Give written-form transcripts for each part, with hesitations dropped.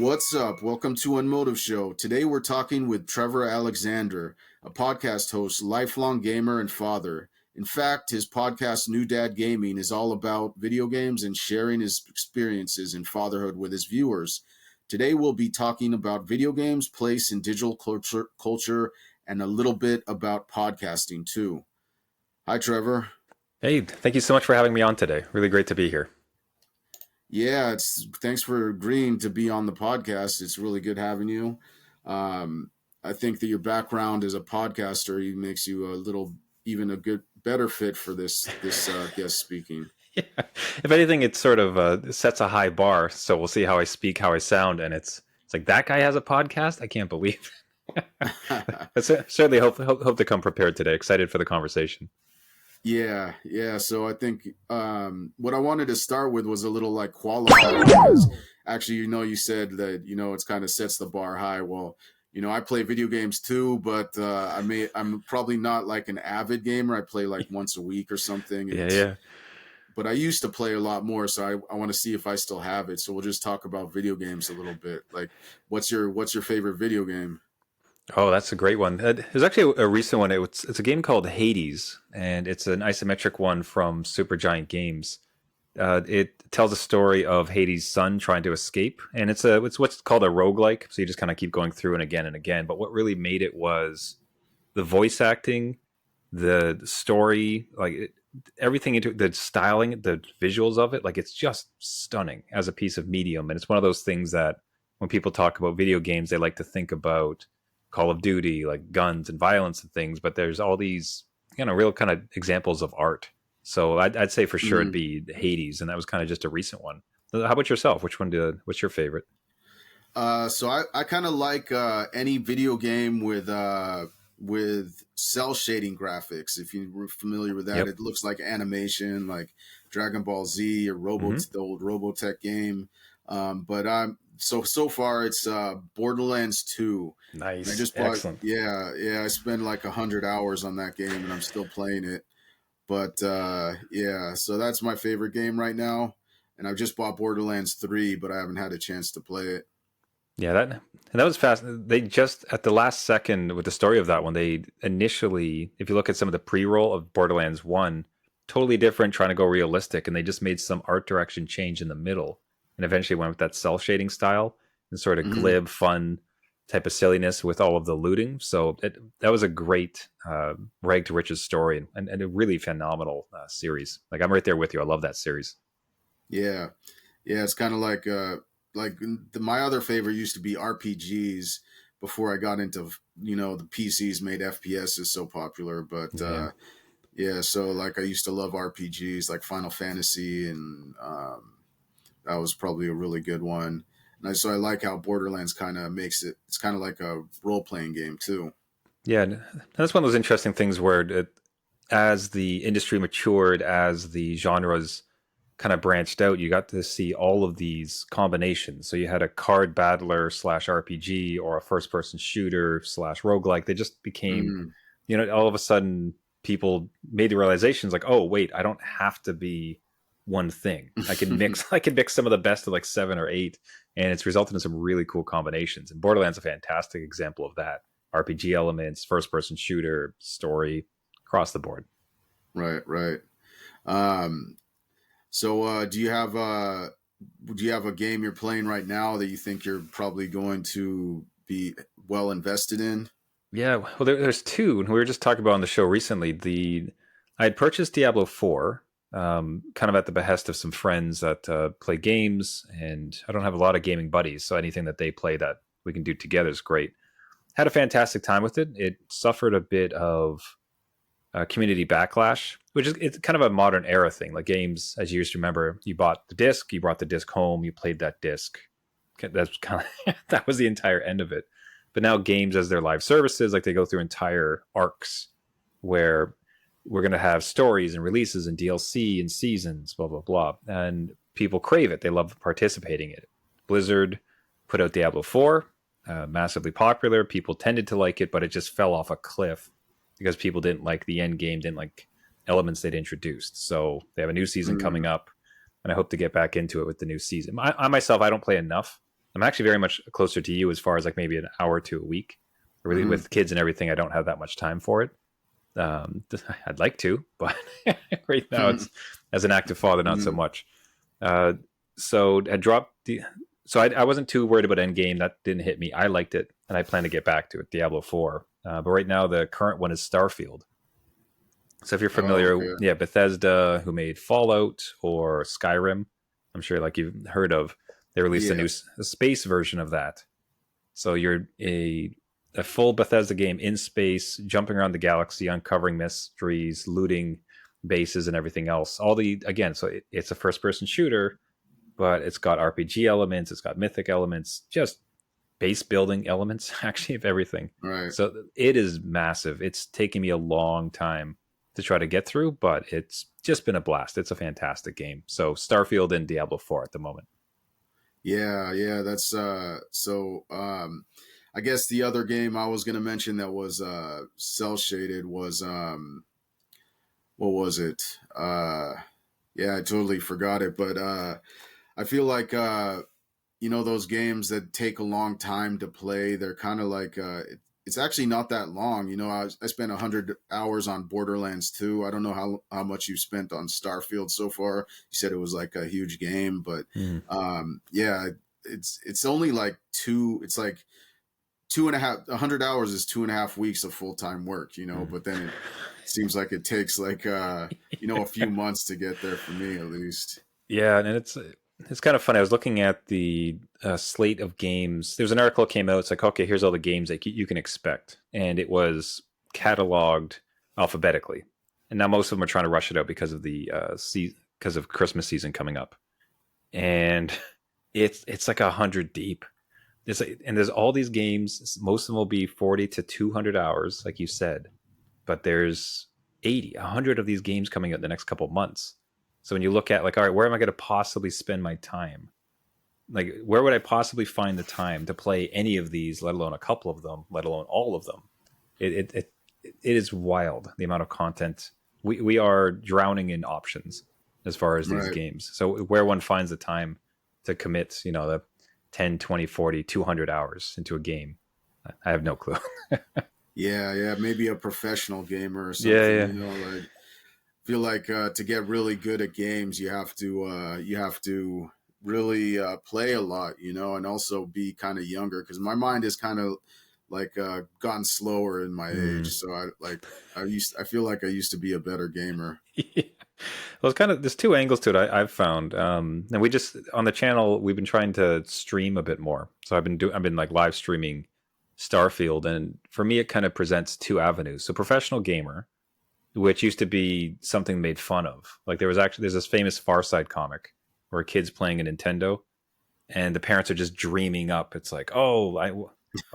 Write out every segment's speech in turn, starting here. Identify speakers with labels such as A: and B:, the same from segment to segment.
A: What's up? Welcome to Umotive Show. Today we're talking with Trevor AlexandeR, a podcast host, lifelong gamer, and father. In fact, his podcast, New Dad Gaming, is all about video games and sharing his experiences in fatherhood with his viewers. Today we'll be talking about video games, place in digital culture, and a little bit about podcasting too. Hi, Trevor.
B: Hey, thank you so much for having me on today. Really great to be here.
A: Yeah, thanks for agreeing to be on the podcast. It's really good having you. I think that your background as a podcaster makes you even a better fit for this guest speaking.
B: Yeah. If anything, it sort of sets a high bar. So we'll see how I speak, how I sound, and it's like that guy has a podcast. I can't believe. I certainly hope to come prepared today. Excited for the conversation.
A: Yeah. So I think what I wanted to start with was a little like qualifier because actually, you said that it's kind of sets the bar high. Well, I play video games too, but I'm probably not like an avid gamer. I play like once a week or something.
B: Yeah.
A: But I used to play a lot more, so I want to see if I still have it. So we'll just talk about video games a little bit. Like, what's your favorite video game?
B: Oh, that's a great one. There's actually a recent one. It's a game called Hades, and it's an isometric one from Supergiant Games. It tells a story of Hades' son trying to escape, and it's what's called a roguelike. So you just kind of keep going through and again and again. But what really made it was the voice acting, the story, everything into the styling, the visuals of it. Like it's just stunning as a piece of medium, and it's one of those things that when people talk about video games, they like to think about Call of Duty, like guns and violence and things, but there's all these, real kind of examples of art. So I'd say for sure it'd be Hades, and that was kind of just a recent one. How about yourself? What's your favorite?
A: So I kind of like any video game with cell shading graphics. If you're familiar with that,
B: Yep.
A: It looks like animation, like Dragon Ball Z or the old Robotech game. But so far it's Borderlands 2.
B: Nice.
A: I just bought,
B: Excellent.
A: yeah. I spent like 100 hours on that game, and I'm still playing it. But yeah, so that's my favorite game right now. And I've just bought Borderlands 3, but I haven't had a chance to play it.
B: Yeah, that was fast. They just at the last second with the story of that one, they initially, if you look at some of the pre-roll of Borderlands 1, totally different, trying to go realistic, and they just made some art direction change in the middle and eventually went with that cell shading style and sort of
A: Mhm.
B: glib, fun type of silliness with all of the looting. So that was a great rag to riches story and a really phenomenal series. Like I'm right there with you. I love that series.
A: Yeah, yeah. It's kind of like my other favorite used to be RPGs before I got into the PCs made FPS is so popular. But
B: Yeah.
A: yeah, so like I used to love RPGs like Final Fantasy, and that was probably a really good one. So I like how Borderlands kind of makes it. It's kind of like a role playing game too.
B: Yeah, and that's one of those interesting things where as the industry matured, as the genres kind of branched out, you got to see all of these combinations. So you had a card battler slash RPG or a first person shooter slash roguelike. They just became,
A: Mm.
B: all of a sudden people made the realizations like, oh, wait, I don't have to be one thing. I can mix, I can mix some of the best of like 7 or 8, and it's resulted in some really cool combinations. And Borderlands is a fantastic example of that. RPG elements, first person shooter, story, across the board.
A: Right. Um, so do you have a game you're playing right now that you think you're probably going to be well invested in?
B: Yeah, well, there's two. We were just talking about on the show recently. I had purchased Diablo 4, kind of at the behest of some friends that play games, and I don't have a lot of gaming buddies, so anything that they play that we can do together is great. Had a fantastic time with it. It suffered a bit of community backlash, which is it's kind of a modern era thing. Like games, as you used to remember, you bought the disc, you brought the disc home, you played that disc. That's kind of that was the entire end of it. But now games, as their live services, like they go through entire arcs where we're going to have stories and releases and DLC and seasons, blah blah blah, and people crave it. They love participating in it. Blizzard put out Diablo 4, massively popular. People tended to like it, but it just fell off a cliff because people didn't like the end game, didn't like elements they'd introduced. So they have a new season coming
A: Mm.
B: up, and I hope to get back into it with the new season. I myself, I don't play enough I'm actually very much closer to you as far as like maybe an hour to a week. Really,
A: Hmm.
B: with kids and everything, I don't have that much time for it. I'd like to, but right now it's as an active father, not so
A: Hmm.
B: much. Uh, so I dropped the. So I wasn't too worried about Endgame. That didn't hit me. I liked it, and I plan to get back to it. Diablo 4. But right now, the current one is Starfield. So if you're
A: Oh,
B: familiar,
A: okay.
B: yeah, Bethesda, who made Fallout or Skyrim, I'm sure like you've heard of. They released a
A: Yeah.
B: new a space version of that. So you're a full Bethesda game in space, jumping around the galaxy, uncovering mysteries, looting bases, and everything else. All the again, so it's a first-person shooter, but it's got RPG elements, it's got mythic elements, just base building elements, actually, of everything.
A: Right.
B: So it is massive. It's taken me a long time to try to get through, but it's just been a blast. It's a fantastic game. So Starfield and Diablo 4 at the moment.
A: Yeah, yeah, that's I guess the other game I was gonna mention that was cell shaded was what was it? Yeah, I totally forgot it, but I feel like those games that take a long time to play, they're kind of like it's actually not that long. I spent 100 hours on Borderlands 2. I don't know how much you spent on Starfield so far. You said it was like a huge game, but
B: Mm.
A: yeah, it's only like it's like 2.5 100 hours is 2.5 weeks of full-time work,
B: Mm.
A: but then it seems like it takes like a few months to get there for me at least.
B: Yeah, and it's kind of funny. I was looking at the slate of games. There's an article that came out. It's like, okay, here's all the games that you can expect, and it was cataloged alphabetically. And now most of them are trying to rush it out because of the because of Christmas season coming up, and it's like 100 deep. And there's all these games. Most of them will be 40 to 200 hours, like you said, but there's 80, 100 of these games coming out in the next couple of months. So when you look at like, all right, where am I going to possibly spend my time? Like, where would I possibly find the time to play any of these, let alone a couple of them, let alone all of them? It is wild the amount of content. We are drowning in options as far as these
A: Right.
B: games. So where one finds the time to commit, the 10, 20, 40, 200 hours into a game, I have no clue.
A: Yeah, yeah, maybe a professional gamer or
B: Yeah,
A: something,
B: yeah.
A: like feel like to get really good at games, you have to really play a lot, and also be kind of younger because my mind is kind of like gotten slower in my age.
B: Mm.
A: So I feel like I used to be a better gamer.
B: Well, it's kind of there's two angles to it. I've found, and we just on the channel we've been trying to stream a bit more. So I've been like live streaming Starfield, and for me it kind of presents two avenues. So professional gamer, which used to be something made fun of. Like there's this famous Far Side comic where kids playing a Nintendo, and the parents are just dreaming up. It's like, oh,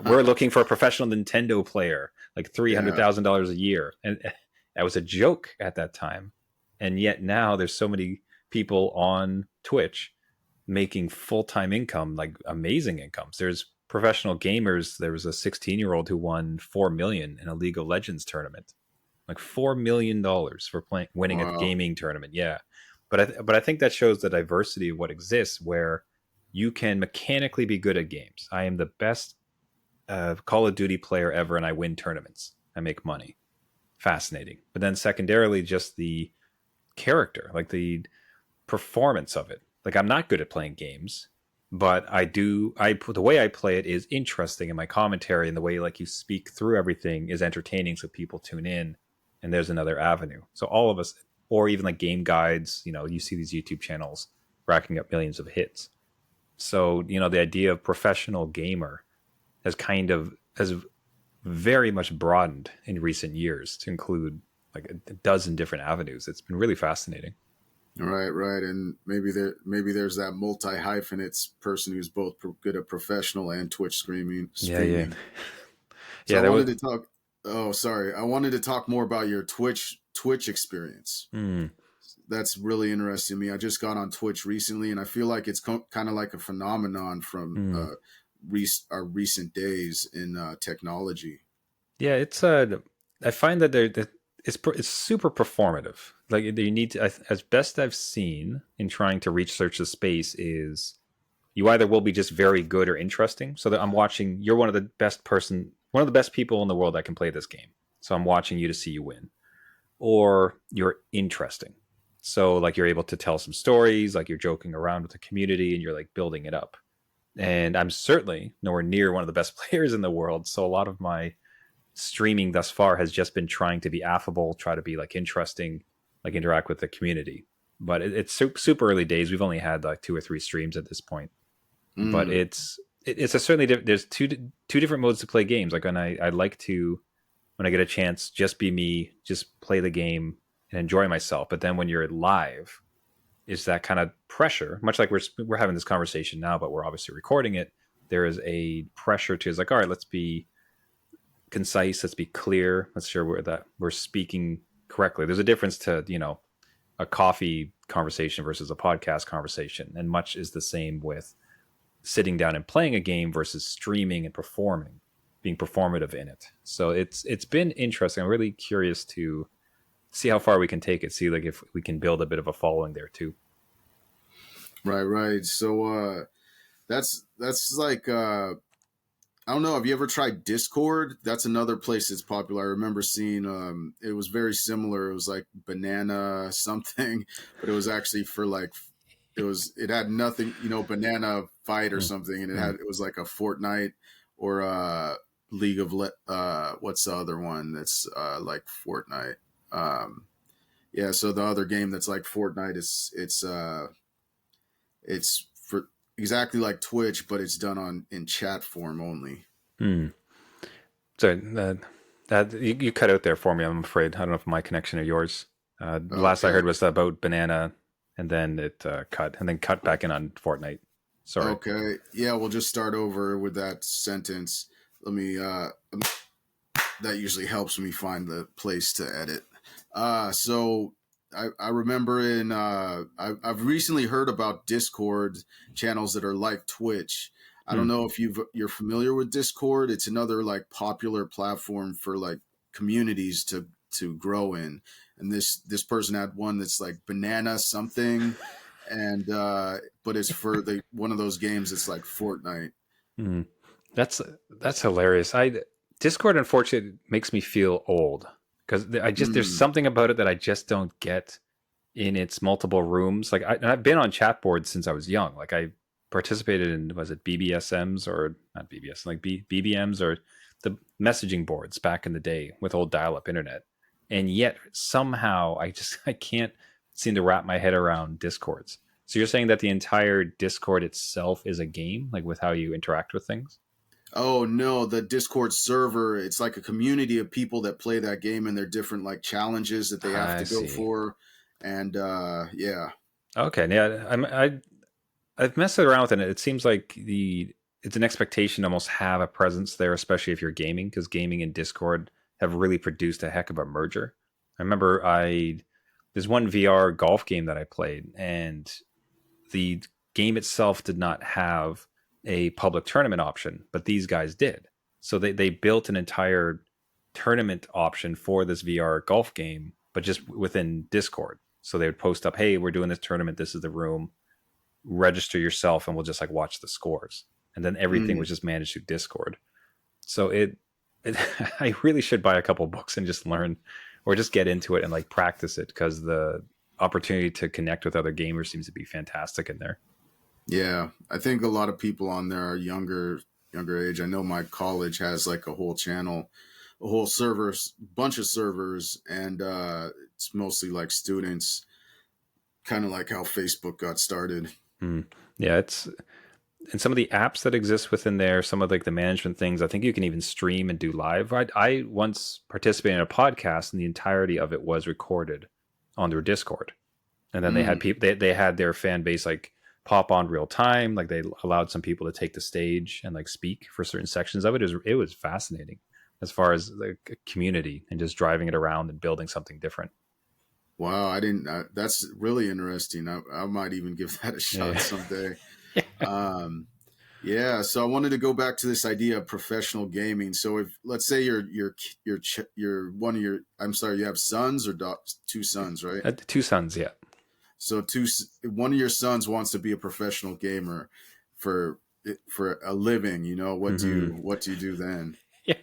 B: we're looking for a professional Nintendo player, like
A: Yeah.
B: $300,000 a year, and that was a joke at that time. And yet now there's so many people on Twitch making full time income, like amazing incomes. There's professional gamers. There was a 16-year-old who won 4 million in a League of Legends tournament, like $4 million for winning a
A: Wow.
B: gaming tournament. Yeah, but I think that shows the diversity of what exists, where you can mechanically be good at games. I am the best Call of Duty player ever, and I win tournaments. I make money. Fascinating. But then secondarily, just the character, like the performance of it. Like I'm not good at playing games, but I do. The way I play it is interesting, and my commentary and the way like you speak through everything is entertaining, so people tune in, and there's another avenue. So all of us, or even like game guides, you see these YouTube channels racking up millions of hits. So the idea of professional gamer has very much broadened in recent years to include like a dozen different avenues. It's been really fascinating.
A: Right, right, and maybe there's that multi hyphenates person who's both good at professional and Twitch streaming.
B: Yeah, yeah,
A: Streaming. So
B: yeah.
A: I
B: There was.
A: wanted to talk. Oh, sorry. I wanted to talk more about your Twitch experience.
B: Mm,
A: That's really interesting to me. I just got on Twitch recently, and I feel like it's kind of like a phenomenon from
B: mm.
A: our recent days in technology.
B: Yeah, it's I find that it's super performative. Like you need to, as best I've seen in trying to research the space is you either will be just very good or interesting. So that I'm watching, you're one of the best people in the world that can play this game. So I'm watching you to see you win. Or you're interesting. So like you're able to tell some stories, like you're joking around with the community and you're like building it up. And I'm certainly nowhere near one of the best players in the world. So a lot of my streaming thus far has just been trying to be affable, try to be like interesting, like interact with the community. But it's super early days. We've only had like 2 or 3 streams at this point. But
A: Mm.
B: it's a certainly there's two different modes to play games. Like I like to, when I get a chance, just be me, just play the game and enjoy myself. But then when you're live, is that kind of pressure, much like we're having this conversation now, but we're obviously recording it. There is a pressure to, is like, all right, let's be concise, let's be clear, let's sure we're speaking correctly. There's a difference to, a coffee conversation versus a podcast conversation, and much is the same with sitting down and playing a game versus streaming and performing, being performative in it. So it's been interesting. I'm really curious to see how far we can take it, see like if we can build a bit of a following there too.
A: Right. So that's like I don't know. Have you ever tried Discord? That's another place that's popular. I remember seeing it was very similar. It was like banana something, but it was actually for like it had nothing, banana fight or
B: Mm.
A: something, and
B: Mm.
A: it was like a Fortnite or League of what's the other one that's like Fortnite. Yeah, so the other game that's like Fortnite is it's for exactly like Twitch, but it's done in chat form only.
B: Mm. So that you cut out there for me. I'm afraid. I don't know if my connection or yours. The last I
A: Okay.
B: heard was about banana, and then it cut, and then cut back in on Fortnite. Sorry.
A: Okay. Yeah, we'll just start over with that sentence. Let me that usually helps me find the place to edit. So I remember I've recently heard about Discord channels that are like Twitch. I don't
B: Mm.
A: know if you're familiar with Discord. It's another like popular platform for like communities to grow in. And this person had one that's like banana something, and but it's for the one of those games that's like Fortnite.
B: Mm. That's hilarious. I Discord unfortunately makes me feel old because there's
A: Mm,
B: something about it that I just don't get in its multiple rooms. Like and I've been on chat boards since I was young. Like I participated in, was it BBSMs or not BBS, like BBMs or the messaging boards back in the day with old dial-up internet. And yet somehow I can't seem to wrap my head around Discords. So you're saying that the entire Discord itself is a game, like with how you interact with things?
A: Oh no, the Discord server, it's like a community of people that play that game and they're different like challenges that they have
B: I
A: to go
B: see.
A: for. And yeah.
B: Okay, yeah, I've messed around with it. It seems like it's an expectation to almost have a presence there, especially if you're gaming, because gaming and Discord have really produced a heck of a merger. I remember there's one VR golf game that I played, and the game itself did not have a public tournament option, but these guys did. So they built an entire tournament option for this VR golf game, but just within Discord. So they would post up, "Hey, we're doing this tournament. This is the room. Register yourself, and we'll just like watch the scores." And then everything
A: Mm,
B: was just managed through Discord. So it I really should buy a couple books and just learn, or just get into it and like practice it, because the opportunity to connect with other gamers seems to be fantastic in there.
A: yeah. I think a lot of people on there are younger age. I know my college has like a whole channel, a whole servers, bunch of servers, and it's mostly like students, kind of like how Facebook got started.
B: Mm. Yeah, it's and some of the apps that exist within there, some of like the management things. I think you can even stream and do live. I once participated in a podcast, and the entirety of it was recorded on their Discord. And then they had
A: Mm.
B: people, they had their fan base like pop on real time. Like they allowed some people to take the stage and like speak for certain sections of it. It was fascinating as far as the community and just driving it around and building something different.
A: Wow, I didn't. That's really interesting. I might even give that a
B: Yeah.
A: shot someday. Um, yeah. So I wanted to go back to this idea of professional gaming. So if let's say you're one of your, I'm sorry, you have sons or two sons, right?
B: Two sons, yeah.
A: So one of your sons wants to be a professional gamer. for a living,
B: Mm-hmm.
A: what do you do then?
B: Yeah,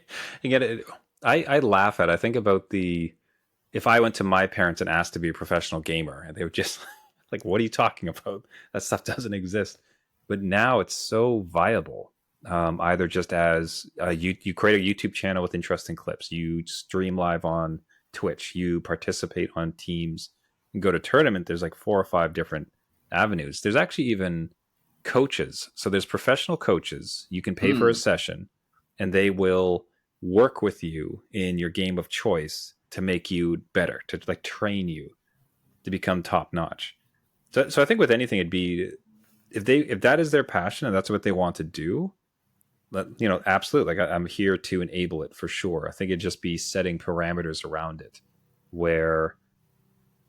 B: again, I laugh at. I think about if I went to my parents and asked to be a professional gamer, and they would just like, "What are you talking about? That stuff doesn't exist." But now it's so viable. Either just as you create a YouTube channel with interesting clips, you stream live on Twitch, you participate on teams, and go to tournament. There's like 4 or 5 different avenues. There's actually even coaches. So there's professional coaches. You can pay for a
A: Hmm.
B: session, and they will work with you in your game of choice to make you better, to like train you to become top notch. So I think with anything, it'd be if that is their passion and that's what they want to do, absolutely. Like I'm here to enable it for sure. I think it'd just be setting parameters around it, where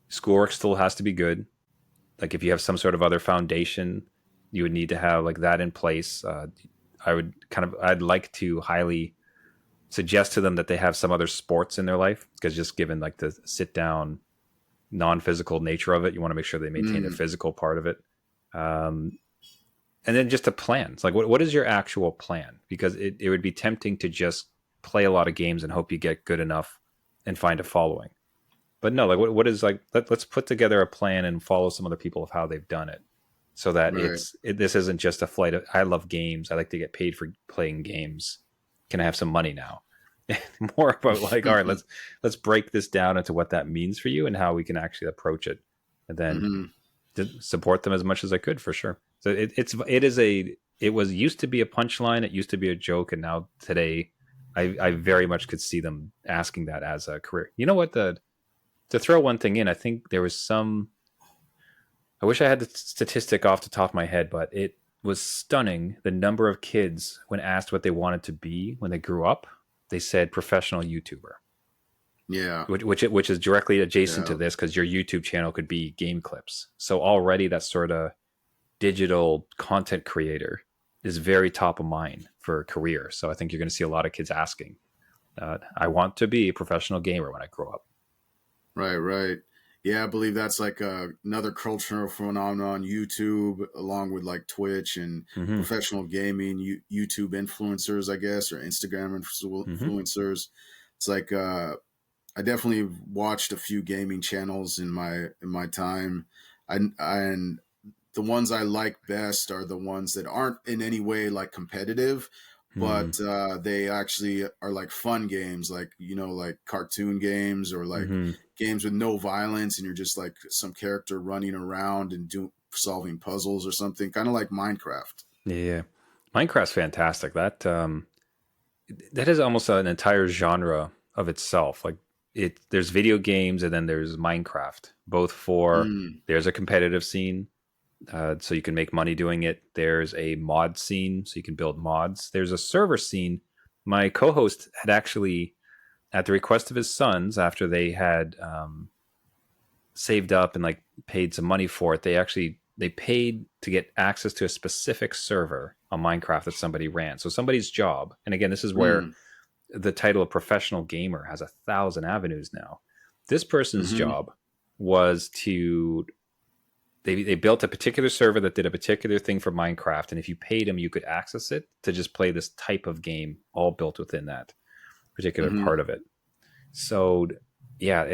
B: schoolwork still has to be good. Like if you have some sort of other foundation, you would need to have like that in place. I'd like to highly suggest to them that they have some other sports in their life, because just given like the sit down non-physical nature of it, you want to make sure they maintain the
A: Mm.
B: physical part of it. um, and then just a plan. It's like what is your actual plan, because it would be tempting to just play a lot of games and hope you get good enough and find a following. But no, like what is like let's put together a plan and follow some other people of how they've done it, so that
A: Right.
B: this isn't just a flight of, I love games, I like to get paid for playing games, can I have some money now? More about like, all right, let's break this down into what that means for you and how we can actually approach it, and then
A: Hmm.
B: support them as much as I could, for sure. So it was used to be a punchline, it used to be a joke, and now today I very much could see them asking that as a career. You know what, to throw one thing in, I think there was some, I wish I had the statistic off the top of my head, but it was stunning the number of kids, when asked what they wanted to be when they grew up, they said professional YouTuber,
A: Yeah.
B: which is directly adjacent to
A: Yeah.
B: this, because your YouTube channel could be game clips. So already that sort of digital content creator is very top of mind for a career. So I think you're going to see a lot of kids asking, I want to be a professional gamer when I grow up.
A: Right. Right. Yeah, I believe that's like another cultural phenomenon. YouTube, along with like Twitch and
B: Hmm.
A: professional gaming, YouTube influencers, I guess, or Instagram
B: Hmm.
A: influencers. It's like I definitely watched a few gaming channels in my time. And the ones I like best are the ones that aren't in any way like competitive, but they actually are like fun games, like like cartoon games or like
B: Hmm.
A: games with no violence, and you're just like some character running around and solving puzzles or something, kind of like Minecraft.
B: Yeah, Minecraft's fantastic. That is almost an entire genre of itself. Like there's video games and then there's Minecraft. Both for
A: Mm.
B: there's a competitive scene, so you can make money doing it. There's a mod scene, so you can build mods. There's a server scene. My co-host had actually, at the request of his sons, after they had saved up and like paid some money for it, they paid to get access to a specific server on Minecraft that somebody ran. So somebody's job, and again, this is where
A: Mm.
B: the title of professional gamer has 1,000 avenues now. This person's
A: Hmm.
B: job was to they built a particular server that did a particular thing for Minecraft, and if you paid them, you could access it to just play this type of game, all built within that particular
A: Hmm.
B: part of it. So yeah,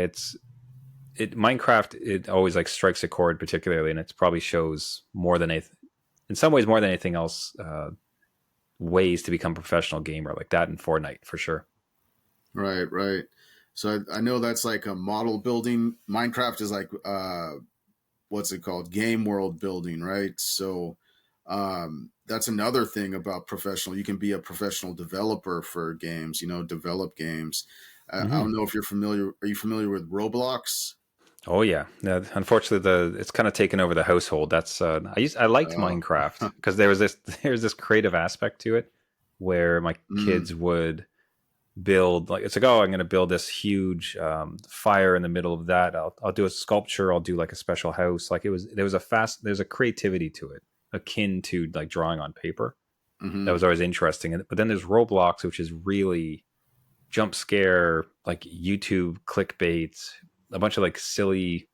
B: Minecraft, it always like strikes a chord particularly, and it probably shows more than anything, in some ways more than anything else, ways to become a professional gamer, like that in Fortnite for sure.
A: Right, right. So I know that's like a model building. Minecraft is like what's it called? Game world building, right? So that's another thing about professional. You can be a professional developer for games, develop games. I
B: Hmm.
A: don't know if you're familiar. Are you familiar with Roblox?
B: Oh yeah. Unfortunately, it's kind of taken over the household. I liked
A: Uh,
B: Minecraft because there was this there's this creative aspect to it, where my
A: mm,
B: kids would build, like, it's like, oh, I'm going to build this huge fire in the middle of that. I'll do a sculpture. I'll do like a special house. Like there's a creativity to it akin to like drawing on paper. That
A: hmm.
B: was always interesting. But then there's Roblox, which is really jump scare, like YouTube clickbait, a bunch of like silly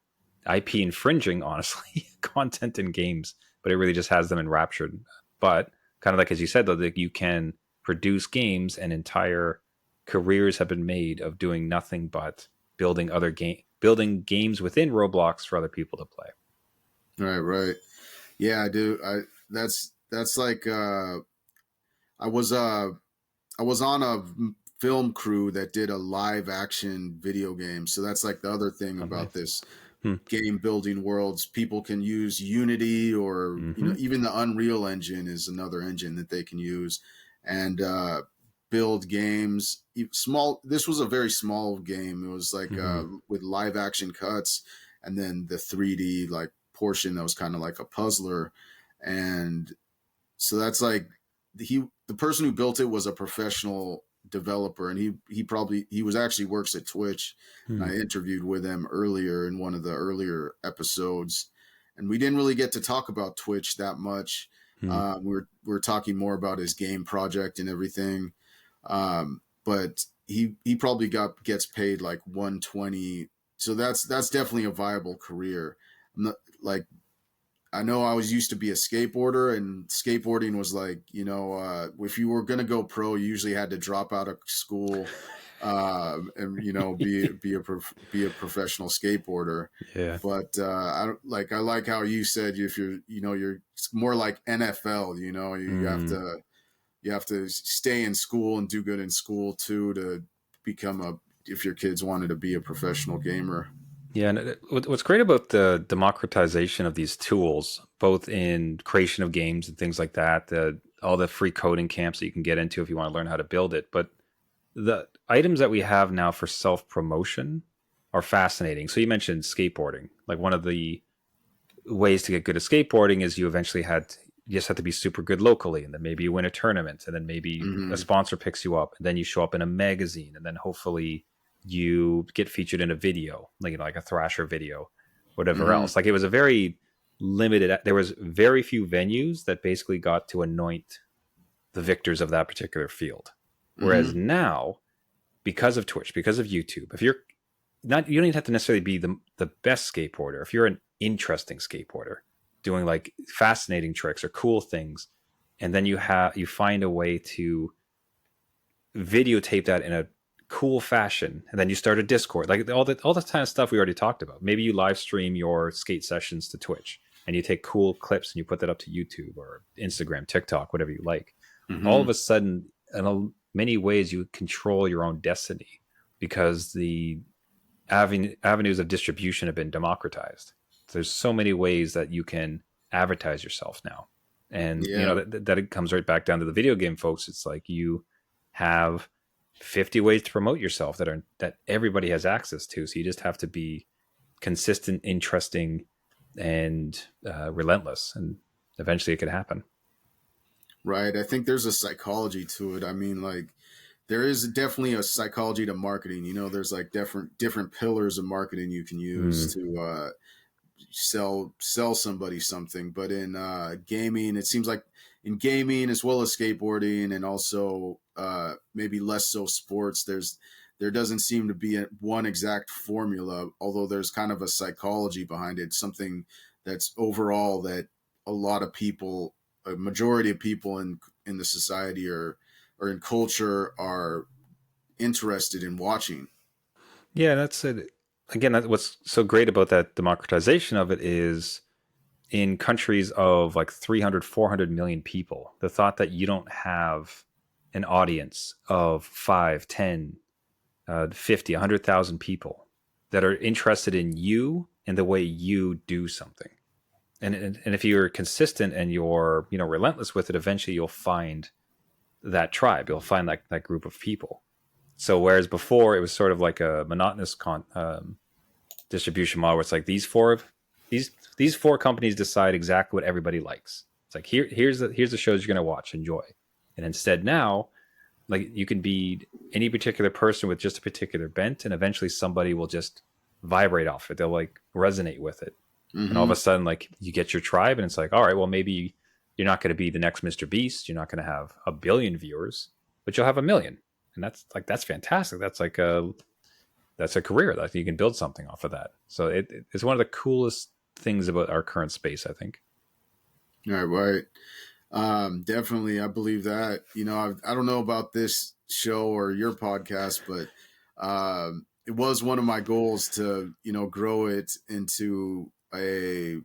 B: IP infringing, honestly, content in games, but it really just has them enraptured. But kind of like as you said, though, that you can produce games, and entire careers have been made of doing nothing but building games within Roblox for other people to play.
A: Right. Yeah, I do. That's like I was uh I was on a film crew that did a live action video game. So that's like the other thing
B: Oh,
A: about
B: nice.
A: this game building worlds. People can use Unity, or
B: Mm-hmm.
A: even the Unreal Engine is another engine that they can use, and build games. Small. This was a very small game. It was like
B: Mm-hmm.
A: with live action cuts, and then the 3D like portion that was kind of like a puzzler, and so that's like the person who built it was a professional developer, and he was actually works at Twitch, and I interviewed with him earlier in one of the earlier episodes, and we didn't really get to talk about Twitch that much.
B: Mm-hmm.
A: We were talking more about his game project and everything, but he probably gets paid like 120, so that's definitely a viable career. I'm not, like, I know I was used to be a skateboarder, and skateboarding was like, if you were going to go pro, you usually had to drop out of school, and be a professional skateboarder.
B: Yeah.
A: But I like how you said, if you're it's more like NFL.
B: Mm.
A: You have to stay in school and do good in school too to if your kids wanted to be a professional gamer.
B: Yeah, and what's great about the democratization of these tools, both in creation of games and things like that, all the free coding camps that you can get into if you want to learn how to build it, but the items that we have now for self promotion are fascinating. So you mentioned skateboarding. Like one of the ways to get good at skateboarding is you just had to be super good locally, and then maybe you win a tournament, and then maybe a
A: Hmm.
B: sponsor picks you up, and then you show up in a magazine, and then hopefully you get featured in a video, like a Thrasher video, whatever
A: Hmm.
B: else. Like it was a very limited. There was very few venues that basically got to anoint the victors of that particular field. Whereas
A: Hmm.
B: now, because of Twitch, because of YouTube, if you're not, you don't even have to necessarily be the best skateboarder. If you're an interesting skateboarder doing like fascinating tricks or cool things, and then you find a way to videotape that in a cool fashion, and then you start a Discord, like all the kind of stuff we already talked about. Maybe you live stream your skate sessions to Twitch, and you take cool clips and you put that up to YouTube or Instagram, TikTok, whatever you like. All of
A: Hmm.
B: a sudden, in many ways, you control your own destiny because the avenues of distribution have been democratized. There's so many ways that you can advertise yourself now, and
A: Yeah.
B: that it comes right back down to the video game folks. It's like you have 50 ways to promote yourself that everybody has access to. So you just have to be consistent, interesting, and relentless, and eventually it could happen.
A: Right. I think there's a psychology to it. I mean, like, there is definitely a psychology to marketing. There's like different pillars of marketing you can use
B: Mm.
A: to sell somebody something. But in gaming, it seems like in gaming as well as skateboarding, and also maybe less so sports, there doesn't seem to be one exact formula. Although there's kind of a psychology behind it, something that's overall that a lot of people, a majority of people in the society or in culture are interested in watching.
B: Yeah, that's it. Again, that's what's so great about that democratization of it is in countries of like 300, 400 million people, the thought that you don't have an audience of 5, 10, 50, 100,000 people that are interested in you and the way you do something. And if you're consistent and you're, relentless with it, eventually you'll find that tribe. You'll find that group of people. So whereas before it was sort of like a monotonous distribution model where it's like these four companies decide exactly what everybody likes. It's like here's the shows you're going to watch, enjoy. And instead now, like you can be any particular person with just a particular bent, and eventually somebody will just vibrate off it. They'll like resonate with it. And all of
A: Hmm.
B: a sudden, like you get your tribe, and it's like, all right, well, maybe you're not going to be the next Mr. Beast. You're not going to have a billion viewers, but you'll have a million. And that's fantastic. That's a career that you can build something off of that. So it's one of the coolest things about our current space, I think.
A: Right. Definitely, I believe that. I don't know about this show or your podcast, but it was one of my goals to grow it into a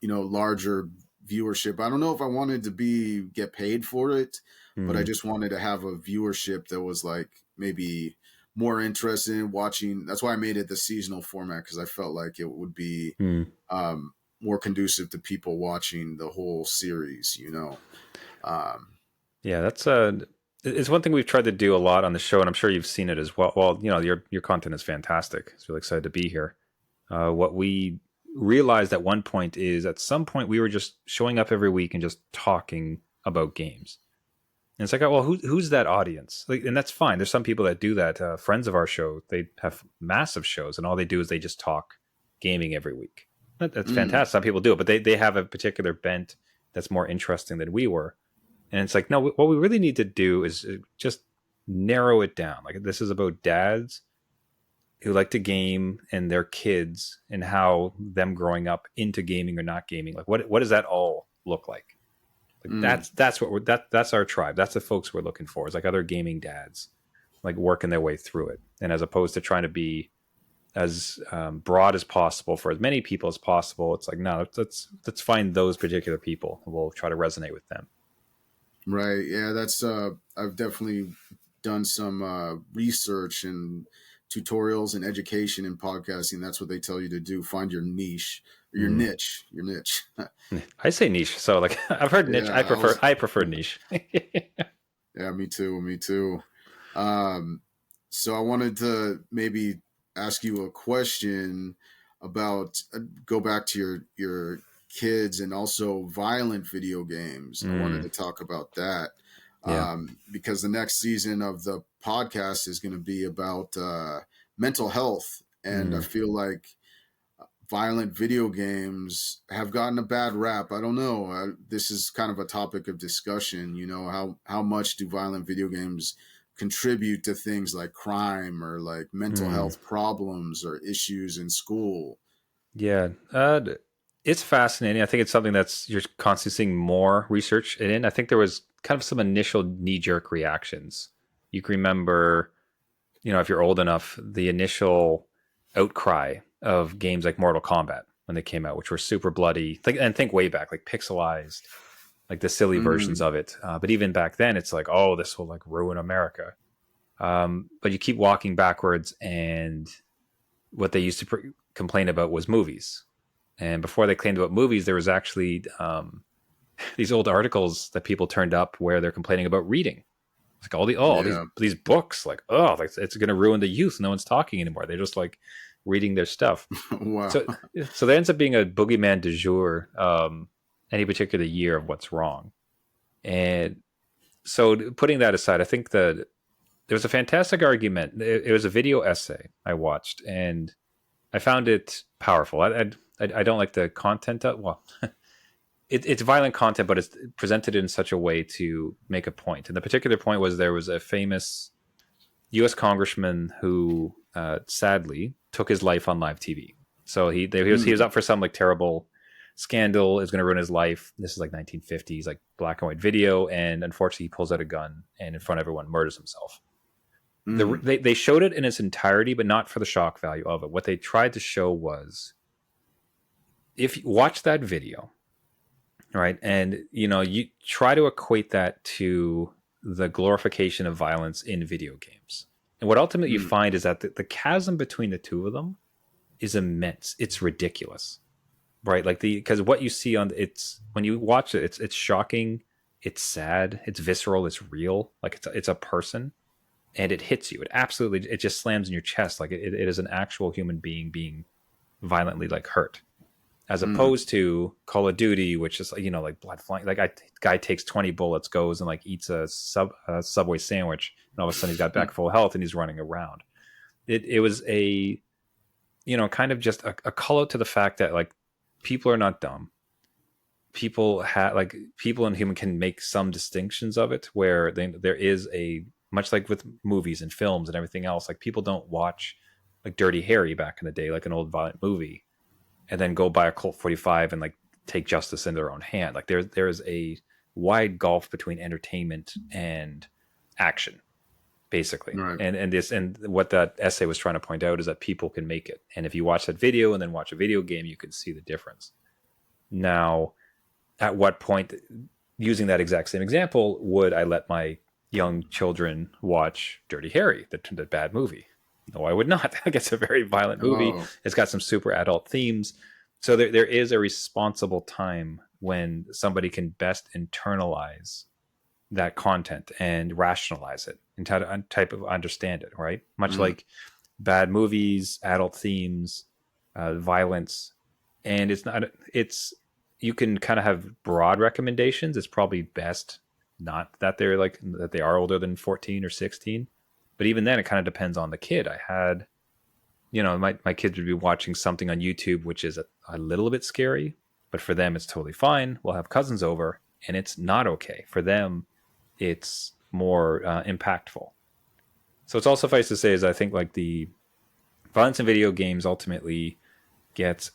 A: larger viewership. I don't know if I wanted to get paid for it, but I
B: Mm,
A: just wanted to have a viewership that was like maybe more interested in watching. That's why I made it the seasonal format, because I felt like it would be
B: mm.
A: more conducive to people watching the whole series. Um,
B: Yeah, that's it's one thing we've tried to do a lot on the show, and I'm sure you've seen it as well. Well, your content is fantastic. It's really excited to be here. What we realized at one point is, at some point, we were just showing up every week and just talking about games. And it's like, oh, well, who's that audience? Like, and that's fine. There's some people that do that. Friends of our show, they have massive shows, and all they do is they just talk gaming every week. That's
A: mm,
B: fantastic. Some people do it, but they have a particular bent that's more interesting than we were. And it's like, no, what we really need to do is just narrow it down. Like, this is about dads who like to game and their kids, and how them growing up into gaming or not gaming. Like, what does that all look like? Like,
A: mm.
B: that's what that's our tribe. That's the folks we're looking for. It's like other gaming dads, like working their way through it. And as opposed to trying to be as broad as possible for as many people as possible, it's like, no, let's find those particular people, and we'll try to resonate with them.
A: Right. Yeah, that's I've definitely done some research and tutorials and education in podcasting. That's what they tell you to do. Find your niche or your
B: Mm.
A: niche, your niche.
B: I say niche, so like I've heard niche.
A: Yeah,
B: I prefer niche.
A: yeah, me too, me too. Um so I wanted to maybe ask you a question about go back to your kids and also violent video games. I wanted
B: Mm,
A: to talk about that
B: yeah.
A: because the next season of the podcast is going to be about mental health, and I
B: Mm,
A: feel like violent video games have gotten a bad rap. I don't know. This is kind of a topic of discussion. How much do violent video games contribute to things like crime or like mental
B: mm.
A: health problems or issues in school?
B: Yeah, it's fascinating. I think it's something that's you're constantly seeing more research in. I think there was kind of some initial knee jerk reactions. You can remember, if you're old enough, the initial outcry of games like Mortal Kombat when they came out, which were super bloody. Think way back, like pixelized, like the silly versions
A: Mm,
B: of it. But even back then, it's like, oh, this will like ruin America. But you keep walking backwards, and what they used to complain about was movies. And before they claimed about movies, there was actually these old articles that people turned up where they're complaining about reading. It's like all
A: yeah.
B: these books, like, oh, like it's going to ruin the youth. No one's talking anymore. They're just like reading their stuff.
A: Wow.
B: So there ends up being a boogeyman du jour any particular year of what's wrong. And so putting that aside, I think that there was a fantastic argument. It was a video essay I watched, and I found it powerful. I don't like the content of, well, it's violent content, but it's presented in such a way to make a point. And the particular point was, there was a famous U.S. congressman who sadly took his life on live TV. So he was
A: Mm,
B: up for some like terrible scandal. Is going to ruin his life. This is like 1950s, like black and white video, and unfortunately, he pulls out a gun and in front of everyone murders himself.
A: mm,
B: They showed it in its entirety, but not for the shock value of it. What they tried to show was, if you watch that video, right, and you try to equate that to the glorification of violence in video games, and what ultimately you
A: mm,
B: find is that the chasm between the two of them is immense. It's ridiculous, right? Like, because what you see on it's when you watch it, it's shocking, it's sad, it's visceral, it's real. Like, it's a person, and it hits you. It just slams in your chest. Like, it is an actual human being violently like hurt, as
A: mm.
B: opposed to Call of Duty, which is, like blood flying. Like, guy takes 20 bullets, goes and like eats a Subway sandwich, and all of a sudden he's got back full health and he's running around. It was a, kind of just a call out to the fact that, like, people are not dumb. People and human can make some distinctions of it, where there is a, much like with movies and films and everything else, like, people don't watch like Dirty Harry back in the day, like an old violent movie, and then go buy a Colt 45 and like take justice in their own hand. Like, there is a wide gulf between entertainment and action, basically.
A: Right.
B: And what that essay was trying to point out is that people can make it. And if you watch that video and then watch a video game, you can see the difference. Now, at what point, using that exact same example, would I let my young children watch Dirty Harry, the bad movie? No, I would not. It's a very violent movie.
A: Oh.
B: It's got some super adult themes. So there is a responsible time when somebody can best internalize that content and rationalize it and type of understand it, right? Much like bad movies, adult themes, violence. And it's you can kind of have broad recommendations. It's probably best not that they're like that they are older than 14 or 16. But even then, it kind of depends on the kid. I had, my kids would be watching something on YouTube, which is a little bit scary, but for them, it's totally fine. We'll have cousins over, and it's not okay. For them, it's more impactful. So it's all suffice to say is I think like the violence in video games ultimately gets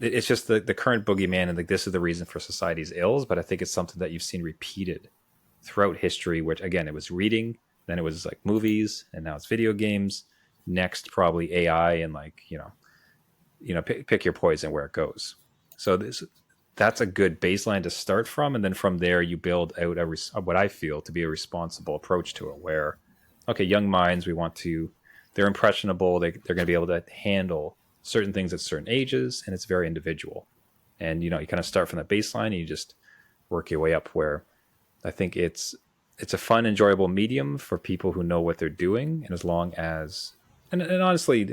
B: it's just the current boogeyman, and like this is the reason for society's ills. But I think it's something that you've seen repeated throughout history, which again, it was reading, then it was like movies, and now it's video games. Next, probably AI, and like pick your poison where it goes. So that's a good baseline to start from, and then from there you build out what I feel to be a responsible approach to it. Where, okay, young minds, they're impressionable, they're going to be able to handle certain things at certain ages, and it's very individual. And you kind of start from that baseline, and you just work your way up. Where I think it's a fun, enjoyable medium for people who know what they're doing, and as long as and honestly,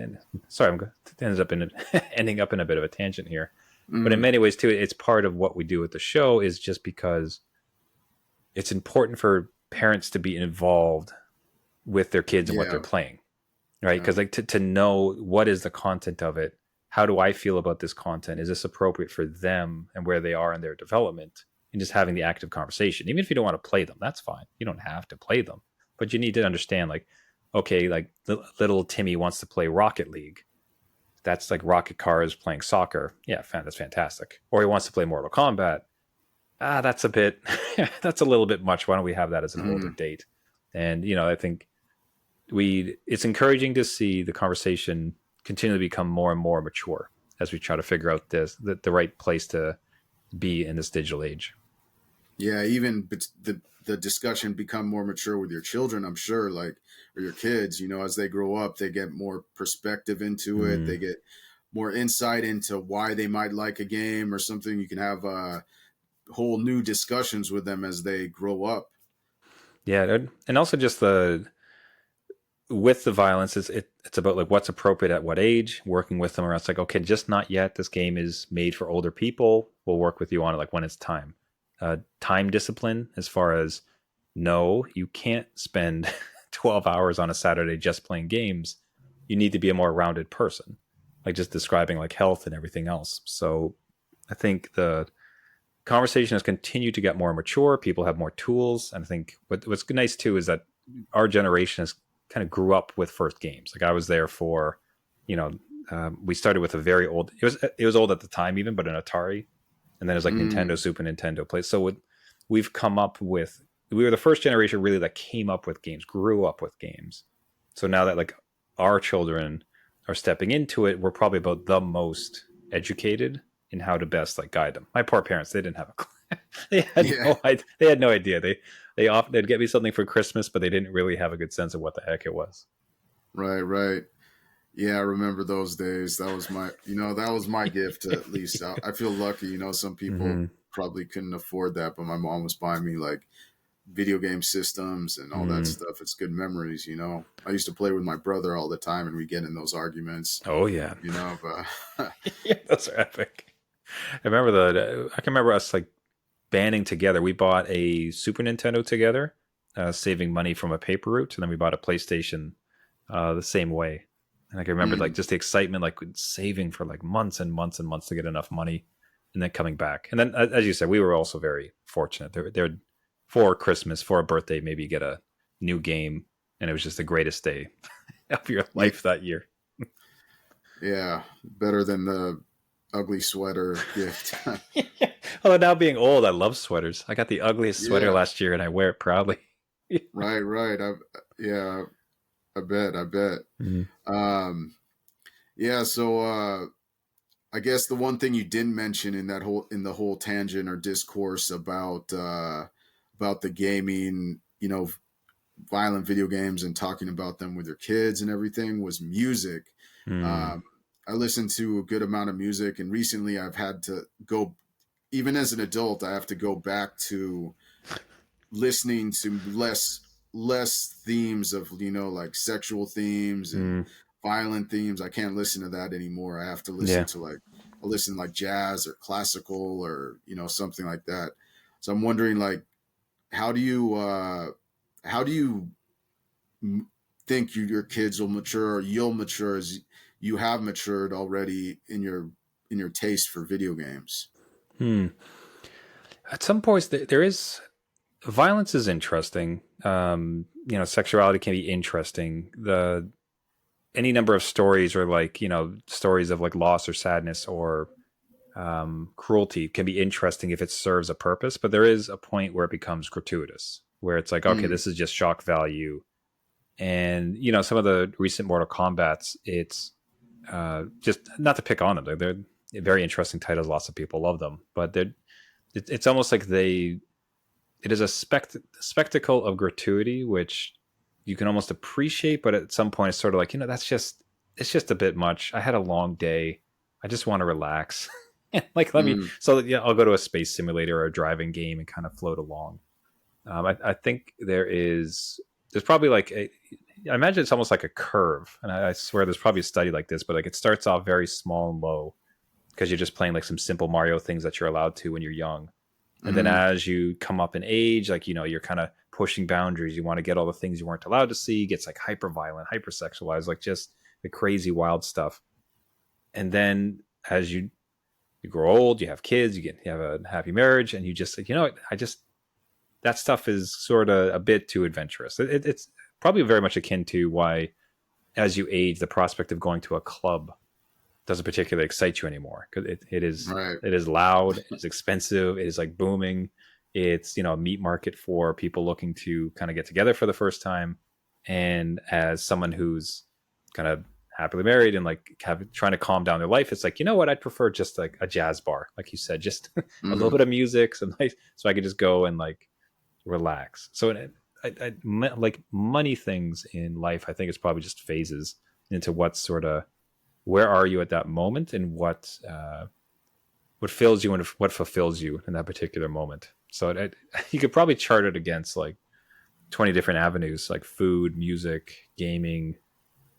B: sorry, ending up in a bit of a tangent here. But in many ways too, it's part of what we do with the show is just because it's important for parents to be involved with their kids and what they're playing, right? Because like to know what is the content of it, how do I feel about this content? Is this appropriate for them and where they are in their development? And just having the active conversation, even if you don't want to play them, that's fine. You don't have to play them, but you need to understand, like, okay, like little Timmy wants to play Rocket League. That's like rocket cars playing soccer. Yeah, that's fantastic. Or he wants to play Mortal Kombat. That's that's a little bit much. Why don't we have that as an older date? And, I think it's encouraging to see the conversation continue to become more and more mature as we try to figure out the right place to be in this digital age.
A: Yeah, even the discussion become more mature with your children, I'm sure, like, or your kids, as they grow up, they get more perspective into it. They get more insight into why they might like a game or something. You can have whole new discussions with them as they grow up.
B: Yeah. And also just with the violence, it's about like what's appropriate at what age, working with them around. It's like, okay, just not yet. This game is made for older people. We'll work with you on it like when it's time. Time discipline, as far as, no, you can't spend 12 hours on a Saturday just playing games. You need to be a more rounded person, like just describing like health and everything else. So I think the conversation has continued to get more mature. People have more tools. And I think what's nice too is that our generation has kind of grew up with first games. Like I was there for, we started with a very old, it was old at the time even, but an Atari. And then it was like Nintendo, Super Nintendo plays. So we've come up with, we were the first generation really that came up with games, grew up with games. So now that like our children are stepping into it, we're probably about the most educated in how to best like guide them. My poor parents, they didn't have a clue. They had no idea. They'd get me something for Christmas, but they didn't really have a good sense of what the heck it was.
A: Right. Yeah, I remember those days. That was my gift, at least. I feel lucky, some people probably couldn't afford that, but my mom was buying me like video game systems and all that stuff. It's good memories, I used to play with my brother all the time, and we get in those arguments.
B: Oh yeah.
A: But
B: yeah, those are epic. I can remember us like banding together. We bought a Super Nintendo together, saving money from a paper route, and then we bought a PlayStation the same way. And I can remember like just the excitement, like saving for like months and months and months to get enough money, and then coming back. And then, as you said, we were also very fortunate. They're for Christmas, for a birthday, maybe get a new game, and it was just the greatest day of your life that year.
A: Yeah, better than the ugly sweater gift.
B: Although now being old, I love sweaters. I got the ugliest sweater
A: Yeah,
B: last year, and I wear it proudly.
A: right. Yeah, I bet.
B: Mhm.
A: Um, yeah, so I guess the one thing you didn't mention in the whole tangent or discourse about the gaming, violent video games and talking about them with your kids and everything was music.
B: Mm.
A: I listen to a good amount of music, and recently I've had to go, even as an adult, I have to go back to listening to less themes of like sexual themes and
B: Mm.
A: violent themes. I can't listen to that anymore. I have to listen
B: Yeah.
A: to I listen like jazz or classical or something like that. So I'm wondering, like, how do you how do you think your kids will mature, or you'll mature as you have matured already in your taste for video games?
B: Hmm. At some points, there is violence is interesting. Sexuality can be interesting. The any number of stories, or like stories of like loss or sadness or cruelty, can be interesting if it serves a purpose. But there is a point where it becomes gratuitous, where it's like, okay,
A: Mm,
B: this is just shock value. And some of the recent Mortal Kombat's, it's just not to pick on them. They're very interesting titles. Lots of people love them, but it's almost like it is a spectacle of gratuity, which you can almost appreciate, but at some point it's sort of like, it's just a bit much. I had a long day. I just want to relax. Like,
A: mm,
B: yeah, I'll go to a space simulator or a driving game and kind of float along. I think there's probably I imagine it's almost like a curve. And I swear there's probably a study like this, but like it starts off very small and low because you're just playing like some simple Mario things that you're allowed to when you're young. And then
A: mm,
B: as you come up in age, like, you're kind of pushing boundaries. You want to get all the things you weren't allowed to see. It gets like hyper violent, hyper sexualized, like just the crazy wild stuff. And then as you grow old, you have kids, you have a happy marriage, and you just like, I just, that stuff is sort of a bit too adventurous. It's probably very much akin to why, as you age, the prospect of going to a club doesn't particularly excite you anymore, because
A: right.
B: it is loud, it's expensive, it is like booming. It's a meat market for people looking to kind of get together for the first time. And as someone who's kind of happily married and like trying to calm down their life, it's like, what, I'd prefer just like a jazz bar, like you said, just a little
A: Mm,
B: bit of music, so I could just go and like relax. So like money things in life, I think it's probably just phases into what sort of, where are you at that moment, and what fills you and what fulfills you in that particular moment. So you could probably chart it against like 20 different avenues, like food, music, gaming,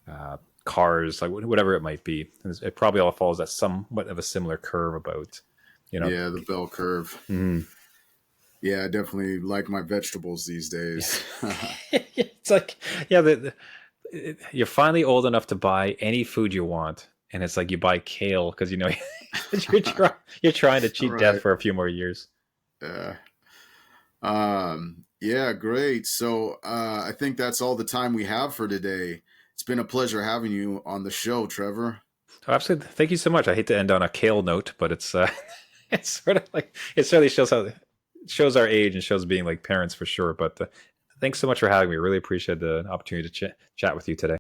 B: uh, cars, like whatever it might be. It probably all falls at somewhat of a similar curve about, you know.
A: yeah, the bell curve.
B: Mm,
A: Yeah, I definitely like my vegetables these
B: yeah.
A: days.
B: It's like, yeah, you're finally old enough to buy any food you want, and it's like you buy kale because you're trying to cheat death
A: Right.
B: for a few more years.
A: Yeah. Yeah, great. So I think that's all the time we have for today. It's been a pleasure having you on the show, Trevor.
B: So absolutely, thank you so much. I hate to end on a kale note, but it's it's sort of like, it certainly shows it shows our age and shows being like parents for sure. But thanks so much for having me. Really appreciate the opportunity to chat with you today.